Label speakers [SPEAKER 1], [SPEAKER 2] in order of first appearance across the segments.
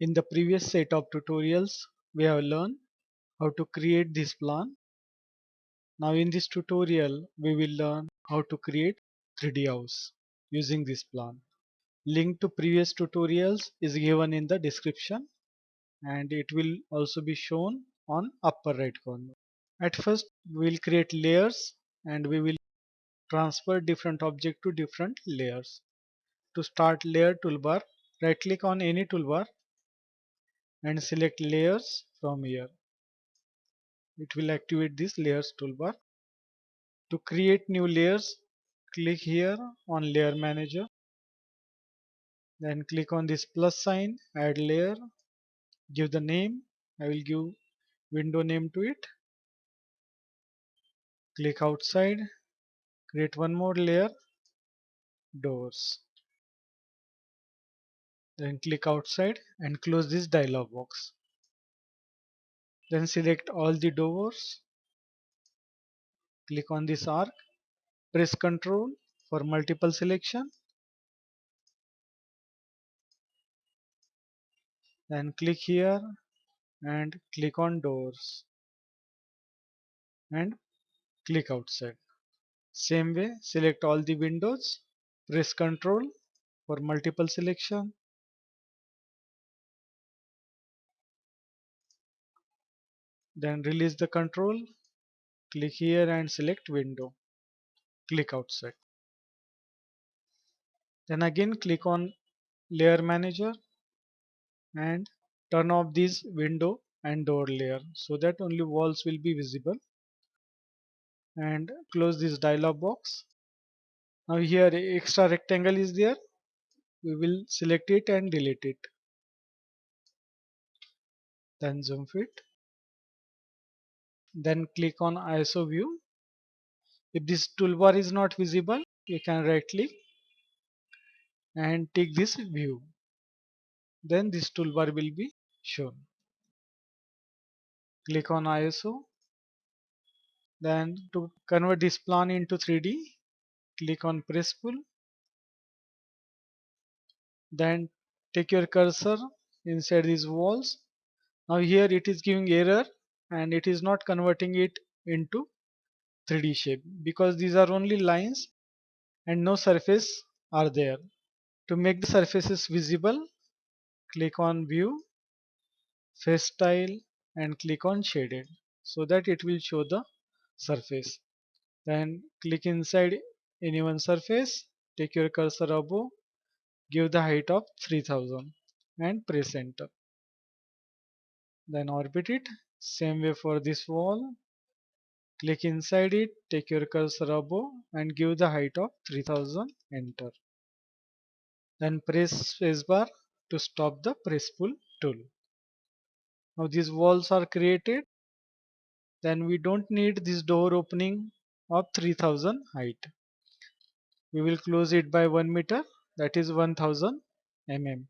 [SPEAKER 1] In the previous set of tutorials, we have learned how to create this plan. Now in this tutorial, we will learn how to create 3D house using this plan. Link to previous tutorials is given in the description and it will also be shown on upper right corner. At first, we will create layers and we will transfer different object to different layers. To start layer toolbar, right click on any toolbar and select layers from here. It will activate this layers toolbar. To create new layers, click here on layer manager. Then click on this plus sign, add layer, give the name. I will give window name to it. Click outside, create one more layer, doors. Then click outside and close this dialog box. Then select all the doors. Click on this arc. Press Ctrl for multiple selection. Then click here and click on doors and click outside. Same way, select all the windows. Press Ctrl for multiple selection. Then release the control. Click here and select window. Click outside. Then again click on layer manager and turn off this window and door layer so that only walls will be visible, and close this dialog box. Now here extra rectangle is there, we will select it and delete it. Then zoom fit. Then click on ISO view. If this toolbar is not visible, you can right click and take this view. Then this toolbar will be shown. Click on ISO. Then to convert this plan into 3D, click on press pull. Then take your cursor inside these walls. Now here it is giving error and it is not converting it into 3D shape because these are only lines and no surface are there. To make the surfaces visible, click on view, face style and click on shaded so that it will show the surface. Then click inside any one surface, take your cursor above, give the height of 3000 and press enter. Then orbit it. Same way for this wall. Click inside it, take your cursor above and give the height of 3000, enter. Then press spacebar to stop the press pull tool. Now these walls are created. Then we don't need this door opening of 3000 height. We will close it by 1 meter, that is 1000 mm.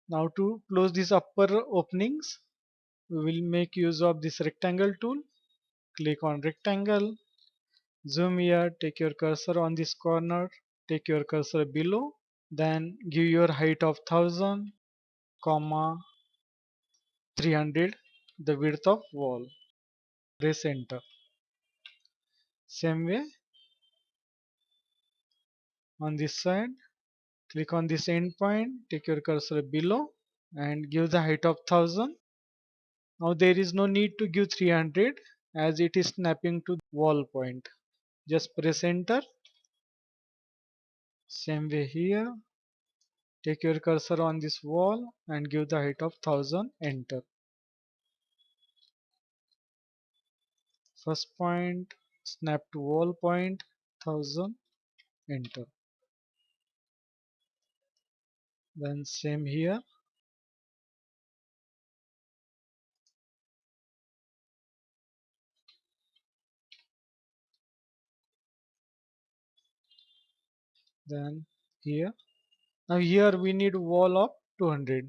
[SPEAKER 1] Now to close these upper openings, we will make use of this rectangle tool. Click on rectangle, zoom here, take your cursor on this corner, take your cursor below, then give your height of 1000, comma 300, the width of wall. Press enter. Same way on this side, click on this end point, take your cursor below and give the height of 1000. Now there is no need to give 300 as it is snapping to wall point. Just press enter. Same way here, take your cursor on this wall and give the height of 1000, enter. First point, snap to wall point, 1000, enter. Then same here. Then here. Now here we need wall of 200.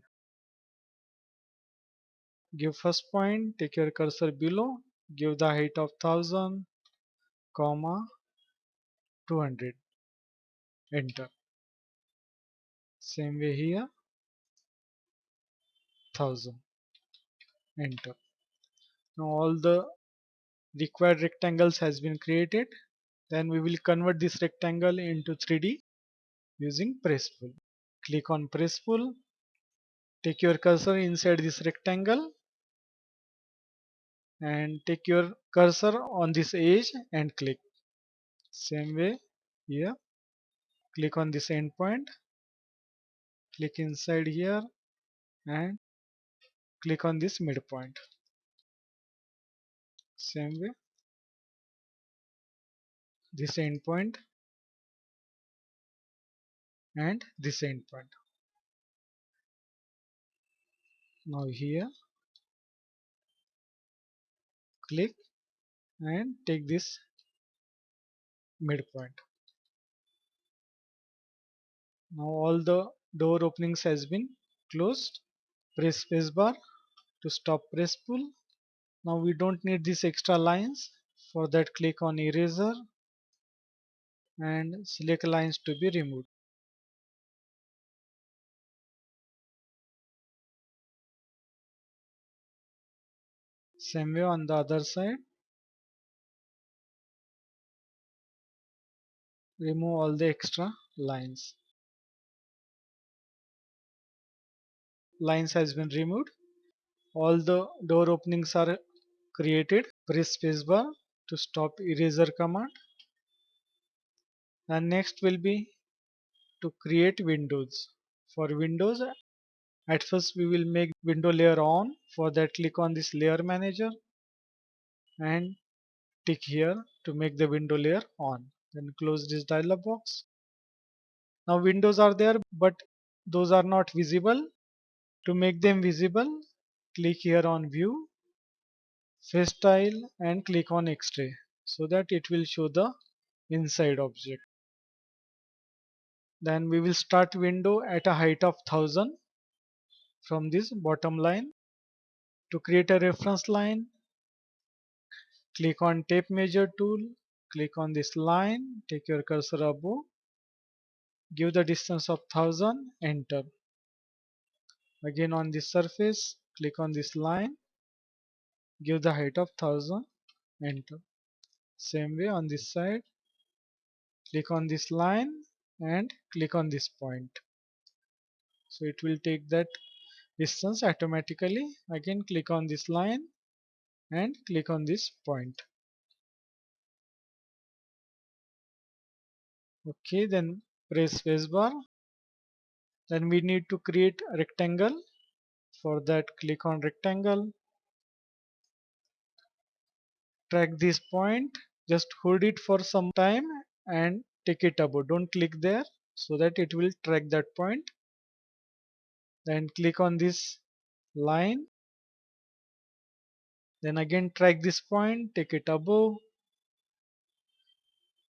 [SPEAKER 1] Give first point, take your cursor below, give the height of 1000, comma 200, enter. Same way here. 1000. Enter. Now all the required rectangles has been created. Then we will convert this rectangle into 3D using press pull. Click on press pull. Take your cursor inside this rectangle and take your cursor on this edge and click. Same way here. Click on this endpoint. Click inside here and click on this midpoint. Same way. This endpoint and this endpoint. Now here click and take this midpoint. Now all the door openings has been closed. Press spacebar to stop press pull. Now we don't need these extra lines. For that click on eraser and select lines to be removed. Same way on the other side. Remove all the extra lines. Lines has been removed. All the door openings are created. Press spacebar to stop eraser command. And next will be to create windows. For windows, at first we will make window layer on. For that click on this layer manager and tick here to make the window layer on. Then close this dialog box. Now windows are there but those are not visible. To make them visible, click here on view, face style and click on X-ray so that it will show the inside object. Then we will start window at a height of 1000 from this bottom line. To create a reference line, click on tape measure tool, click on this line, take your cursor above, give the distance of 1000, enter. Again on this surface, click on this line, give the height of 1000, enter. Same way on this side, click on this line and click on this point. So it will take that distance automatically. Again click on this line and click on this point. Okay, then press spacebar. Then we need to create a rectangle. For that click on rectangle, drag this point, just hold it for some time and take it above. Don't click there so that it will track that point. Then click on this line. Then again drag this point, take it above.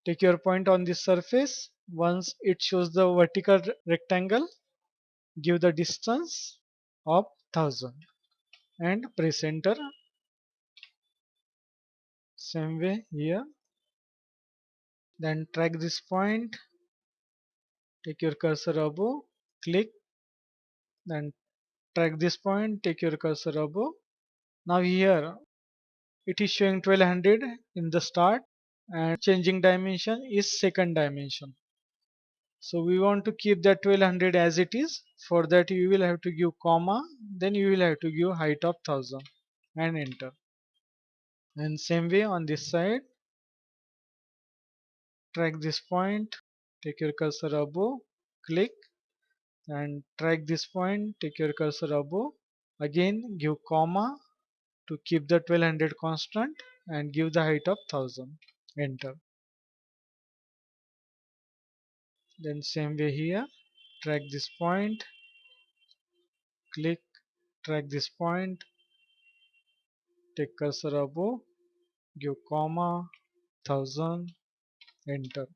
[SPEAKER 1] Take your point on this surface. Once it shows the vertical rectangle, give the distance of 1000 and press enter. Same way here. Then drag this point, take your cursor above, click, then drag this point, take your cursor above. Now here it is showing 1200 in the start and changing dimension is second dimension. So we want to keep that 1200 as it is. For that you will have to give comma, then you will have to give height of 1000 and enter. And same way on this side, drag this point, take your cursor above, click and drag this point, take your cursor above. Again give comma to keep the 1200 constant and give the height of 1000. Enter. Then same way here, drag this point, click, drag this point, take cursor above, give comma, 1000, enter.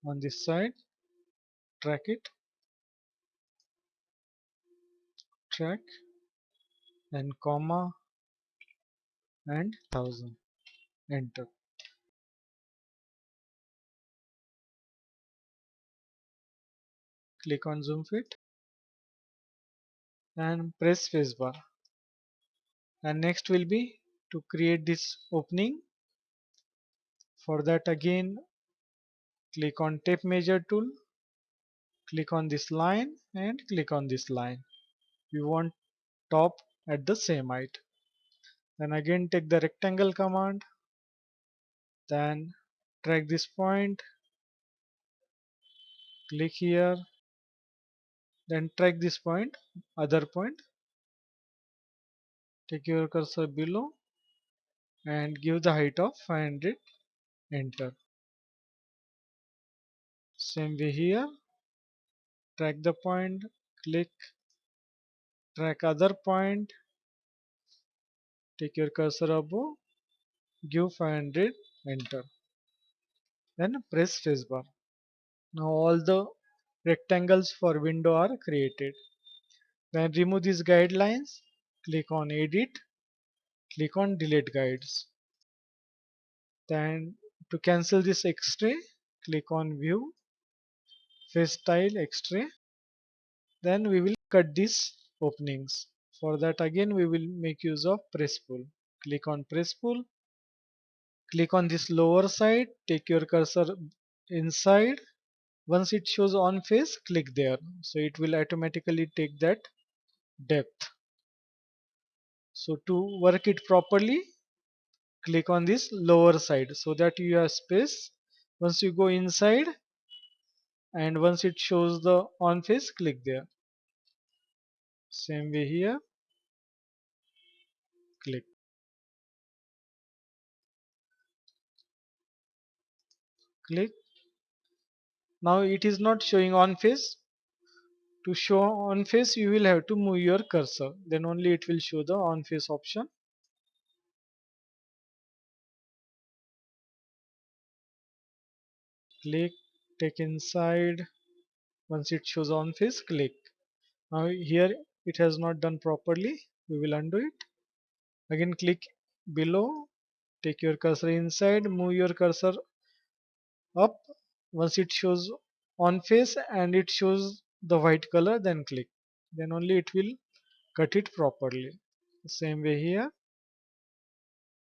[SPEAKER 1] On this side, track it, track, and comma and 1000, enter. Click on zoom fit. and press spacebar. And next will be to create this opening. For that again click on tape measure tool, click on this line and click on this line. We want top at the same height. Then again take the rectangle command, then drag this point, click here, then drag this point, other point, take your cursor below and give the height of 500, enter. Same way here, drag the point, click, drag other point, take your cursor above, give 500, enter. Then press spacebar. Now all the rectangles for window are created. Then remove these guidelines, click on edit, click on delete guides. Then to cancel this X-ray, click on view, face style X-ray. Then we will cut these openings. For that again we will make use of press pull. Click on press pull, click on this lower side, take your cursor inside. Once it shows on face, click there. So it will automatically take that depth. So to work it properly, click on this lower side so that you have space. Once you go inside and once it shows the on face, click there. Same way here, click, click. Now it is not showing on face. To show on face, you will have to move your cursor. Then only it will show the on face option. Click, take inside. Once it shows on face, click. Now here it has not done properly. We will undo it. Again click below. Take your cursor inside. Move your cursor up. Once it shows on face and it shows the white color, then click. Then only it will cut it properly. Same way here.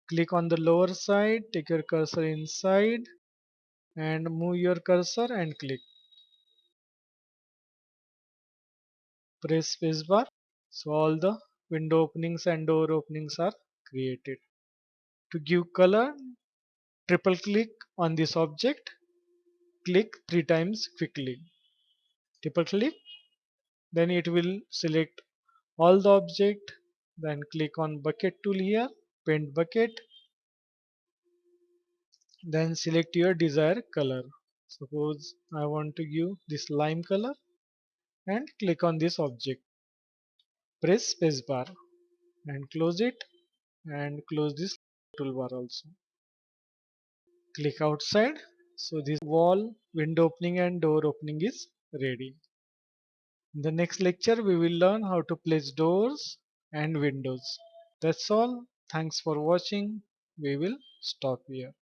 [SPEAKER 1] Click on the lower side. Take your cursor inside and move your cursor and click. Press spacebar. So all the window openings and door openings are created. To give color, triple click on this object, click 3 times quickly. Triple click, then it will select all the object, then click on bucket tool here, paint bucket, then select your desired color. Suppose I want to give this lime color and click on this object. Press spacebar and close it and close this toolbar also. Click outside. So this wall, window opening and door opening is ready. In the next lecture we will learn how to place doors and windows. That's all. Thanks for watching. We will stop here.